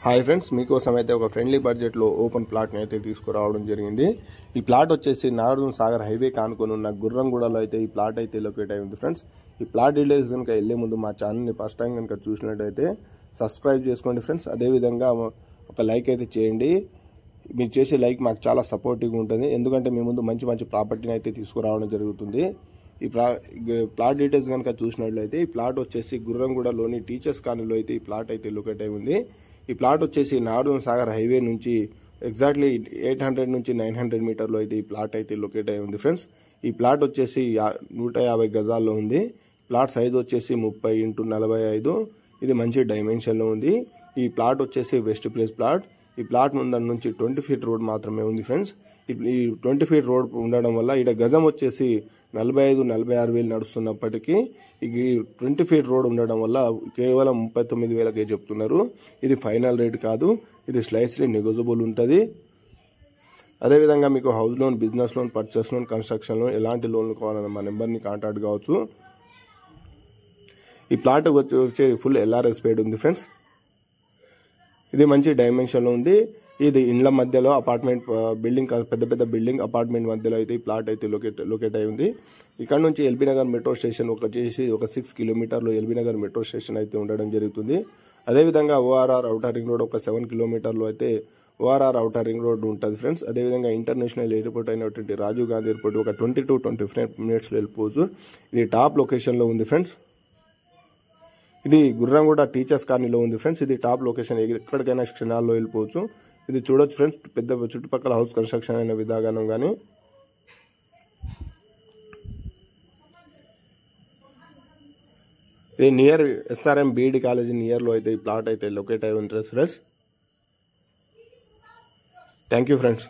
Hi friends, మీకోసం అయితే ఒక ఫ్రెండ్లీ బడ్జెట్లో ఓపెన్ ప్లాట్ని అయితే తీసుకురావడం జరిగింది. ఈ ప్లాట్ వచ్చేసి నాగార్జున సాగర్ హైవే కానుకొని ఉన్న గుర్రంగూడలో అయితే ఈ ప్లాట్ అయితే లొకేట్ అయి ఉంది. ఫ్రెండ్స్, ఈ ప్లాట్ డీటెయిల్స్ కనుక వెళ్ళే ముందు మా ఛానల్ని ఫస్ట్ టైం కనుక చూసినట్టయితే సబ్స్క్రైబ్ చేసుకోండి ఫ్రెండ్స్. అదేవిధంగా ఒక లైక్ అయితే చేయండి. మీరు చేసే లైక్ మాకు చాలా సపోర్టివ్గా ఉంటుంది, ఎందుకంటే మీ ముందు మంచి మంచి ప్రాపర్టీని అయితే తీసుకురావడం జరుగుతుంది. ఈ ప్లాట్ డీటెయిల్స్ కనుక చూసినట్లయితే ఈ ప్లాట్ వచ్చేసి గుర్రంగూడలోని టీచర్స్ కాలనీలో అయితే ఈ ప్లాట్ అయితే లొకేట్ అయి ఉంది. ఈ ప్లాట్ వచ్చేసి నాగార్జున సాగర్ హైవే నుంచి ఎగ్జాక్ట్లీ 800 నుంచి 900 మీటర్లో అయితే ఈ ప్లాట్ అయితే లొకేట్ అయి ఉంది. ఫ్రెండ్స్, ఈ ప్లాట్ వచ్చేసి 150 గజాల్లో ఉంది. ప్లాట్ సైజ్ వచ్చేసి 30x45. ఇది మంచి డైమెన్షన్లో ఉంది. ఈ ప్లాట్ వచ్చేసి వెస్ట్ ప్లేస్ ప్లాట్. ఈ ప్లాట్ ముందర నుంచి 20 ఫీట్ రోడ్ మాత్రమే ఉంది. ఫ్రెండ్స్, ఈ 20 ఫీట్ రోడ్ ఉండడం వల్ల ఇక్కడ గజం వచ్చేసి 45-46 వేలు నడుస్తున్నప్పటికీ ఈ 20 ఫీట్ రోడ్ ఉండడం వల్ల కేవలం 39,000కే చెప్తున్నారు. ఇది ఫైనల్ రేట్ కాదు, ఇది స్లైస్లీ నెగోజియబుల్ ఉంటుంది. అదేవిధంగా మీకు house loan, business loan, purchase loan, construction loan ఎలాంటి లోన్లు కావాలన్నా మా నెంబర్ని కాంటాక్ట్ కావచ్చు. ఈ ప్లాట్ వచ్చే ఫుల్ LRS పేడ్ ఉంది. ఫ్రెండ్స్, ఇది మంచి డైమెన్షన్లో ఉంది. ఇది ఇండ్ల మధ్యలో అపార్ట్మెంట్ బిల్డింగ్, పెద్ద పెద్ద బిల్డింగ్ అపార్ట్మెంట్ మధ్యలో అయితే ఈ ప్లాట్ అయితే లొకేట్ అయి ఉంది. ఇక్కడ నుంచి ఎల్బీ నగర్ మెట్రో స్టేషన్ ఒక 6 కిలోమీటర్లు ఎల్బీ నగర్ మెట్రో స్టేషన్ అయితే ఉండడం జరుగుతుంది. అదేవిధంగా ORR ఔటర్ రింగ్ రోడ్ ఒక 7 కిలోమీటర్లు అయితే ORR ఔటర్ రింగ్ రోడ్ ఉంటుంది. ఫ్రెండ్స్, అదేవిధంగా ఇంటర్నేషనల్ ఎయిర్పోర్ట్ అయినటువంటి రాజీవ్ గాంధీ ఎయిర్పోర్ట్ ఒక 20 to 25 మినిట్స్లో వెళ్ళిపోవచ్చు. ఇది టాప్ లొకేషన్లో ఉంది. ఫ్రెండ్స్, ఇది గుర్రంగూడ టీచర్స్ కాలనీలో ఉంది. ఫ్రెండ్స్, ఇది టాప్ లొకేషన్, ఎక్కడికైనా క్షణాల్లో వెళ్ళిపోవచ్చు. ఇది చూడొచ్చు ఫ్రెండ్స్, పెద్ద చుట్టుపక్కల హౌస్ కన్స్ట్రక్షన్ అయిన విధానం కానీ ఇది నియర్ SRM BED కాలేజీ నియర్లో అయితే ఈ ప్లాట్ అయితే లొకేట్ అయి ఉంటుంది. Friends, thank you friends.